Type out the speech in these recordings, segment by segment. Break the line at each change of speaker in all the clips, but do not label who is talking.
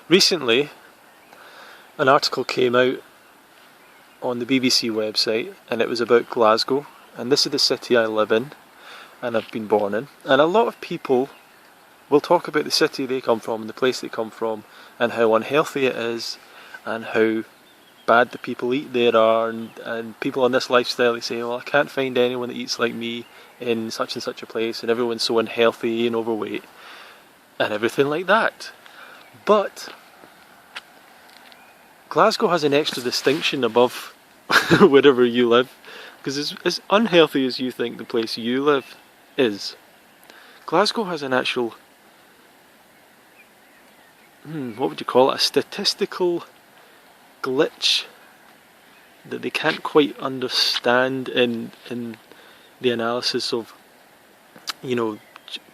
Recently, an article came out on the BBC website, and it was about Glasgow, and this is the city I live in and I've been born in. And a lot of people will talk about the city they come from and the place they come from and how unhealthy it is and how bad the people eat there are, and people on this lifestyle, they say, well, I can't find anyone that eats like me in such and such a place, and everyone's so unhealthy and overweight and everything like that. But Glasgow has an extra distinction above wherever you live, because as unhealthy as you think the place you live is, Glasgow has an actual, what would you call it, a statistical glitch that they can't quite understand in the analysis of,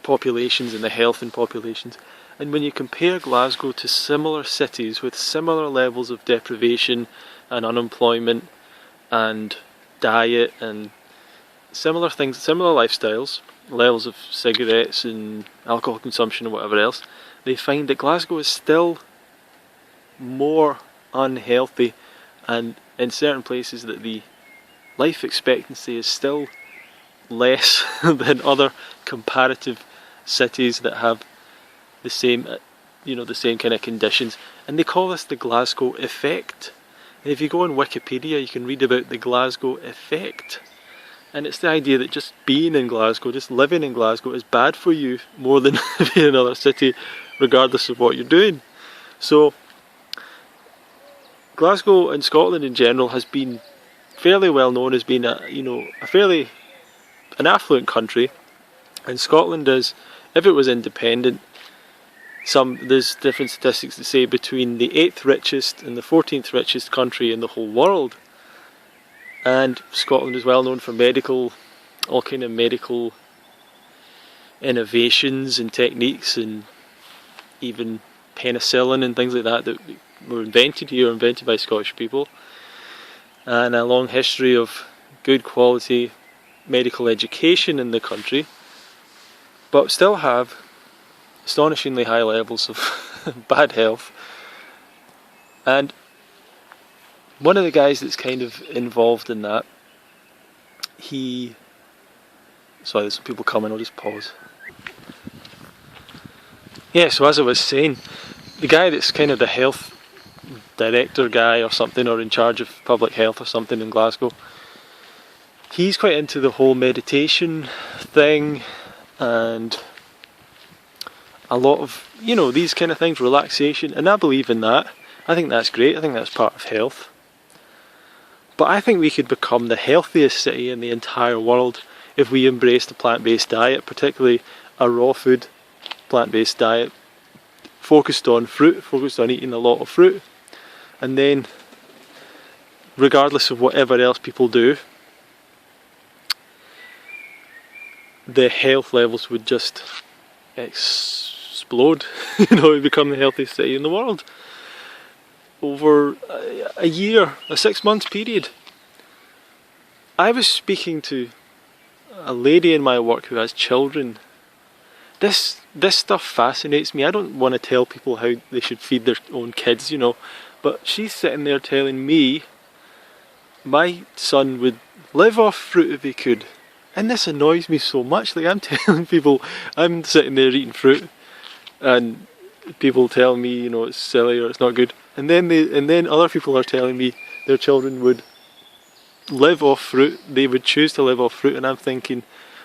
populations and the health in populations. And when you compare Glasgow to similar cities with similar levels of deprivation and unemployment and diet and similar things, similar lifestyles, levels of cigarettes and alcohol consumption and whatever else, they find that Glasgow is still more unhealthy, and in certain places that the life expectancy is still less than other comparative cities that have the same, the same kind of conditions. And they call this the Glasgow effect. And if you go on Wikipedia, you can read about the Glasgow effect. And it's the idea that just being in Glasgow, just living in Glasgow, is bad for you more than being in another city, regardless of what you're doing. So Glasgow and Scotland in general has been fairly well known as being an affluent country, and Scotland is, if it was independent, there's different statistics that say between the 8th richest and the 14th richest country in the whole world. And Scotland is well known for all kind of medical innovations and techniques, and even penicillin and things like that were invented here, invented by Scottish people, and a long history of good quality medical education in the country, but still have astonishingly high levels of bad health. And one of the guys that's kind of involved in that, sorry, there's some people coming, I'll just pause. Yeah, so as I was saying, the guy that's kind of the health director guy or something, or in charge of public health or something in Glasgow, he's quite into the whole meditation thing and a lot of, these kind of things, relaxation, and I believe in that. I think that's great, I think that's part of health. But I think we could become the healthiest city in the entire world if we embraced a plant-based diet, particularly a raw food plant-based diet, focused on fruit, focused on eating a lot of fruit, and then regardless of whatever else people do, the health levels would just explode. We'd become the healthiest city in the world over a year, a 6 month period. I was speaking to a lady in my work who has children. This stuff fascinates me. I don't want to tell people how they should feed their own kids, but she's sitting there telling me my son would live off fruit if he could. And this annoys me so much. Like, I'm telling people, I'm sitting there eating fruit, and people tell me, it's silly or it's not good. And then other people are telling me their children would live off fruit. They would choose to live off fruit, and I'm thinking,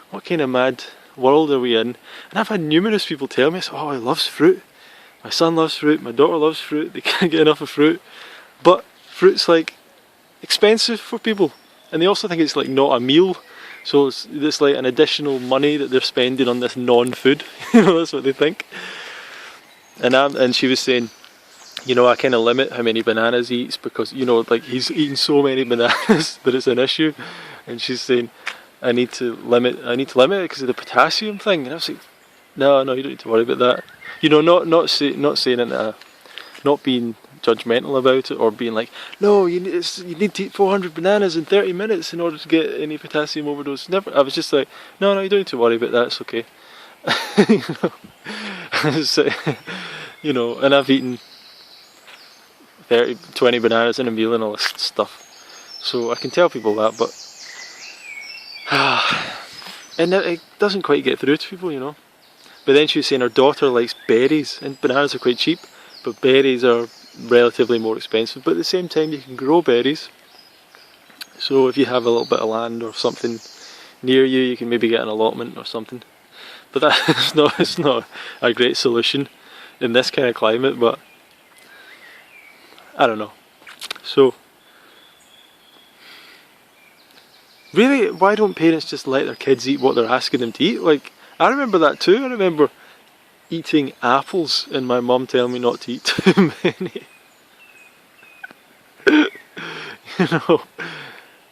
what kind of mad world are we in? And I've had numerous people tell me, oh, he loves fruit. My son loves fruit. My daughter loves fruit. They can't get enough of fruit. But fruit's like expensive for people, and they also think it's like not a meal. So it's like an additional money that they're spending on this non-food. That's what they think. And she was saying, I kind of limit how many bananas he eats because, he's eating so many bananas that it's an issue. And she's saying, I need to limit it because of the potassium thing. And I was like, no, you don't need to worry about that. Not saying it, not being judgmental about it or being like, no, you need to eat 400 bananas in 30 minutes in order to get any potassium overdose. Never. I was just like, no, you don't need to worry about that. It's okay. So, and I've eaten 30, 20 bananas in a meal and all this stuff. So I can tell people that, but and it doesn't quite get through to people, you know. But then she was saying her daughter likes berries, and bananas are quite cheap, but berries are relatively more expensive. But at the same time, you can grow berries. So if you have a little bit of land or something near you, you can maybe get an allotment or something. But that it's not a great solution in this kind of climate. But I don't know. So really, why don't parents just let their kids eat what they're asking them to eat? Like, I remember that too. I remember eating apples and my mum telling me not to eat too many. You know,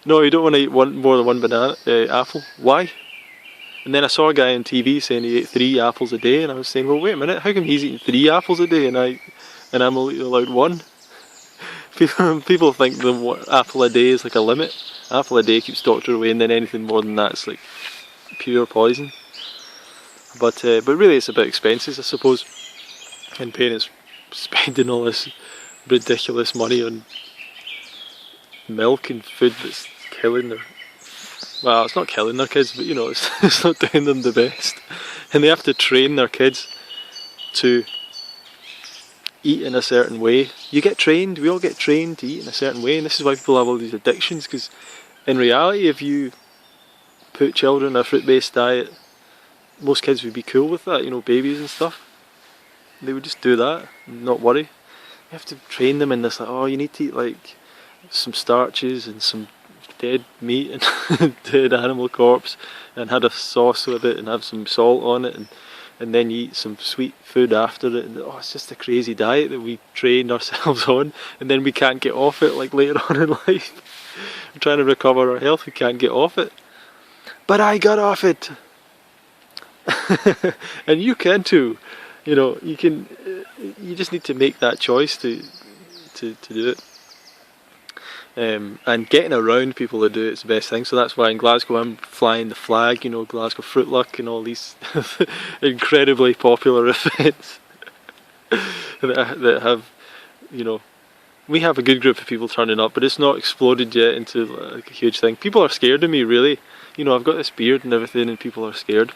no, you don't want to eat more than one banana apple. Why? And then I saw a guy on TV saying he ate 3 apples a day, and I was saying, well, wait a minute, how come he's eating 3 apples a day and I'm only allowed 1? People think the apple a day is like a limit. Apple a day keeps doctor away, and then anything more than that's like pure poison. But really, it's about expenses, I suppose, and parents spending all this ridiculous money on milk and food that's killing their. Well, it's not killing their kids, but you know, it's not doing them the best, and they have to train their kids to eat in a certain way. You get trained, we all get trained to eat in a certain way, and this is why people have all these addictions, because in reality, if you put children on a fruit-based diet, most kids would be cool with that, you know, babies and stuff. They would just do that and not worry. You have to train them in this, like, oh, you need to eat like some starches and some dead meat and dead animal corpse, and had a sauce with it and have some salt on it, and then you eat some sweet food after it, and it's just a crazy diet that we trained ourselves on, and then we can't get off it like later on in life. We're trying to recover our health, we can't get off it. But I got off it! And you can too. You know, you can. You just need to make that choice to do it. And getting around people that do it's the best thing. So that's why in Glasgow I'm flying the flag. You know, Glasgow Fruit Luck and all these incredibly popular events that have, you know, we have a good group of people turning up, but it's not exploded yet into like a huge thing. People are scared of me, really. You know, I've got this beard and everything, and people are scared.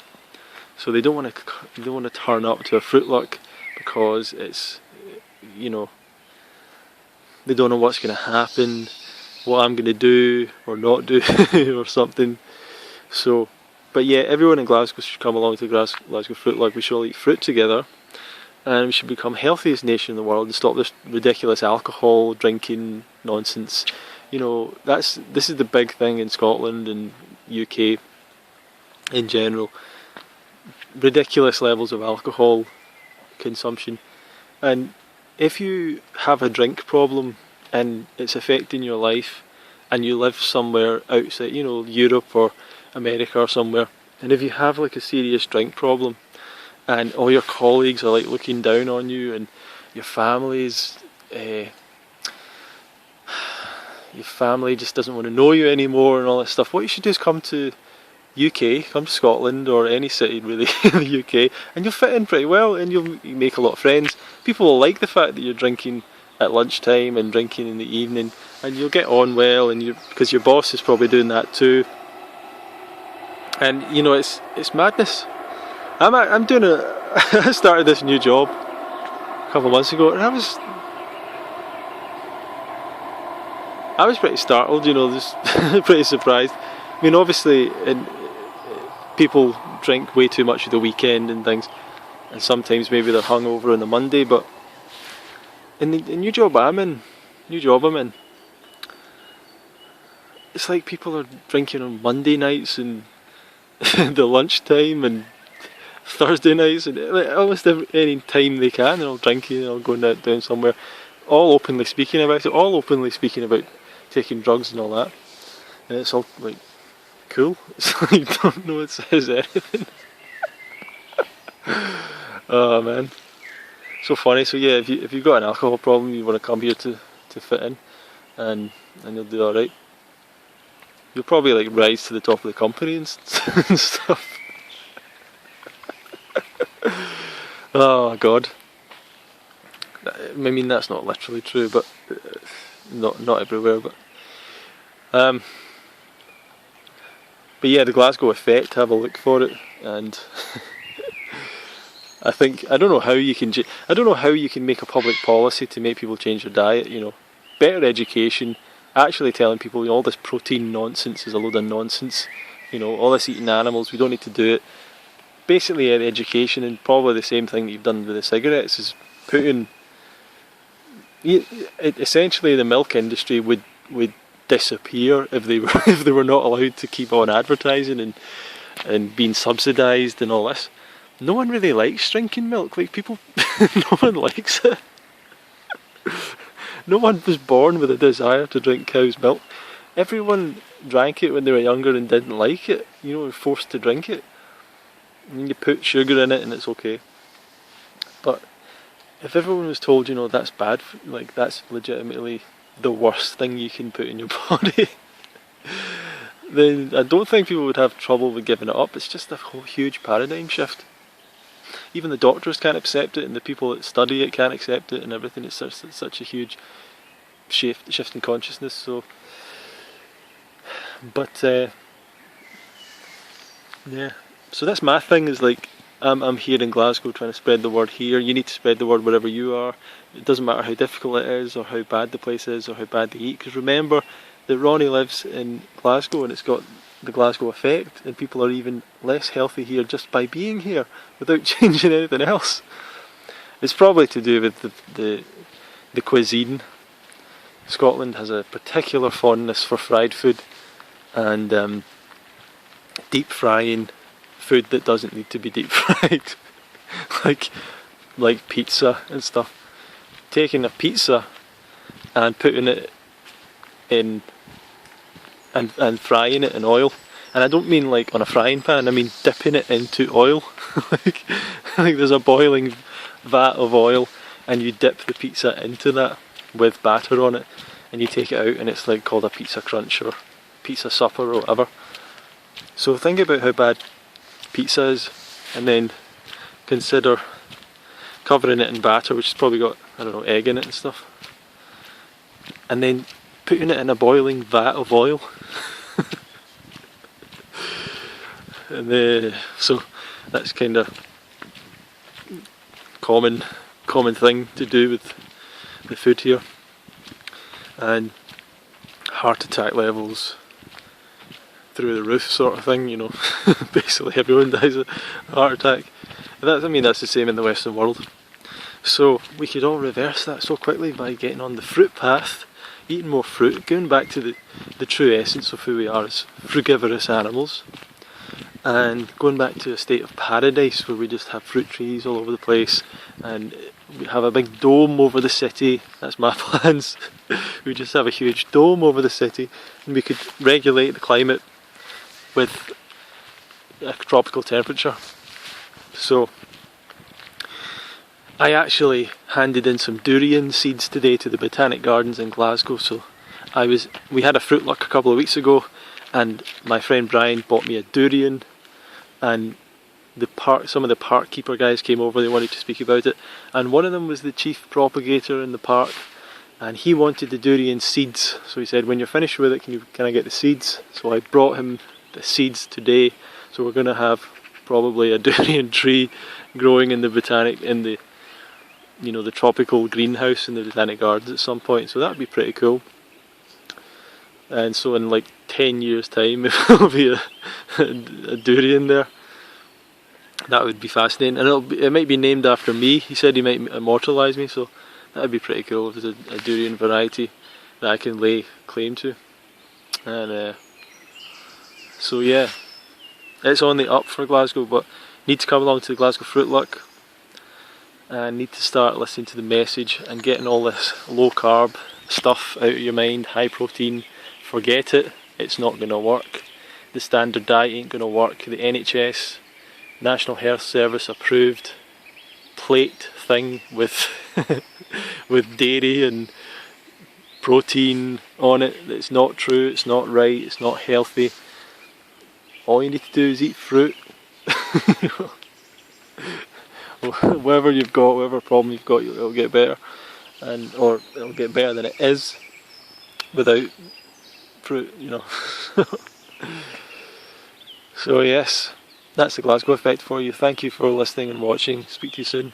So they don't want to turn up to a Fruit Luck because it's, you know, they don't know what's going to happen, what I'm going to do or not do or something. So, but yeah, everyone in Glasgow should come along to Glasgow Fruit Luck. We should all eat fruit together, and we should become healthiest nation in the world and stop this ridiculous alcohol drinking nonsense. You know, this is the big thing in Scotland and UK in general. Ridiculous levels of alcohol consumption, and if you have a drink problem and it's affecting your life, and you live somewhere outside, you know, Europe or America or somewhere, and if you have like a serious drink problem and all your colleagues are like looking down on you, and your family's your family just doesn't want to know you anymore and all that stuff, what you should do is come to come to Scotland or any city really in the UK, and you'll fit in pretty well, and you'll make a lot of friends. People will like the fact that you're drinking at lunchtime and drinking in the evening, and you'll get on well, and because your boss is probably doing that too. And you know, it's madness. I'm doing I started this new job a couple of months ago, and I was pretty startled, you know, just pretty surprised. I mean, obviously, people drink way too much at the weekend and things, and sometimes maybe they're hungover on a Monday, but in the new job I'm in, it's like people are drinking on Monday nights and the lunchtime and Thursday nights, and like, almost any time they can, they're all drinking, they're all going out down somewhere, all openly speaking about it, all openly speaking about taking drugs and all that, and it's all like cool. It's like you don't know it says anything. Oh man, so funny. So yeah, if you've got an alcohol problem, you want to come here to fit in, and you'll do all right. You'll probably like rise to the top of the company and stuff. Oh god. I mean, that's not literally true, but not everywhere. But yeah, the Glasgow effect. Have a look for it, and I don't know how you can. I don't know how you can make a public policy to make people change their diet. You know, better education. Actually telling people, you know, all this protein nonsense is a load of nonsense. You know, all this eating animals, we don't need to do it. Basically, education, and probably the same thing that you've done with the cigarettes, is putting. Essentially, the milk industry would disappear if they were not allowed to keep on advertising and being subsidised and all this. No one really likes drinking milk. Like, people, no one likes it. No one was born with a desire to drink cow's milk. Everyone drank it when they were younger and didn't like it. You know, were forced to drink it. And you put sugar in it and it's okay. But if everyone was told, you know, that's bad, like that's legitimately the worst thing you can put in your body, then I don't think people would have trouble with giving it up. It's just a whole huge paradigm shift. Even the doctors can't accept it, and the people that study it can't accept it, and everything. It's such a huge shift in consciousness. So, but yeah. So that's my thing. Is like I'm here in Glasgow trying to spread the word here. You need to spread the word wherever you are. It doesn't matter how difficult it is, or how bad the place is, or how bad they eat. Because remember that Ronnie lives in Glasgow, and it's got the Glasgow effect, and people are even less healthy here just by being here without changing anything else. It's probably to do with the cuisine. Scotland has a particular fondness for fried food and deep frying food that doesn't need to be deep fried, like pizza and stuff. Taking a pizza and putting it in and frying it in oil, and I don't mean like on a frying pan. I mean dipping it into oil. like there's a boiling vat of oil, and you dip the pizza into that with batter on it, and you take it out, and it's like called a pizza crunch or pizza supper or whatever. So think about how bad pizza is, and then consider covering it in batter, which has probably got, I don't know, egg in it and stuff, and then putting it in a boiling vat of oil. And so that's kind of common thing to do with the food here. And heart attack levels through the roof sort of thing, you know. Basically everyone dies of a heart attack. That's the same in the Western world. So we could all reverse that so quickly by getting on the fruit path, eating more fruit, going back to the true essence of who we are as frugivorous animals, and going back to a state of paradise where we just have fruit trees all over the place, and we have a big dome over the city. That's my plans. We just have a huge dome over the city, and we could regulate the climate with a tropical temperature. So I actually handed in some durian seeds today to the Botanic Gardens in Glasgow. So we had a fruit luck a couple of weeks ago, and my friend Brian bought me a durian, and some of the park keeper guys came over. They wanted to speak about it, and one of them was the chief propagator in the park, and he wanted the durian seeds. So he said, when you're finished with it, can I get the seeds? So I brought him the seeds today. So we're going to have probably a durian tree growing in the the tropical greenhouse in the Botanic Gardens at some point. So that would be pretty cool. And so in like 10 years time, there'll be a durian there. That would be fascinating, and it might be named after me. He said he might immortalise me, so that would be pretty cool if there's a durian variety that I can lay claim to. And so yeah, it's on the up for Glasgow, but need to come along to the Glasgow Fruit Luck, and need to start listening to the message and getting all this low carb stuff out of your mind, high protein. Forget it, it's not going to work. The standard diet ain't going to work. The NHS, National Health Service approved plate thing with with dairy and protein on it, it's not true, it's not right, it's not healthy. All you need to do is eat fruit. whatever you've got, whatever problem you've got, it'll get better, or it'll get better than it is, without fruit, So yes, that's the Glasgow effect for you. Thank you for listening and watching. Speak to you soon.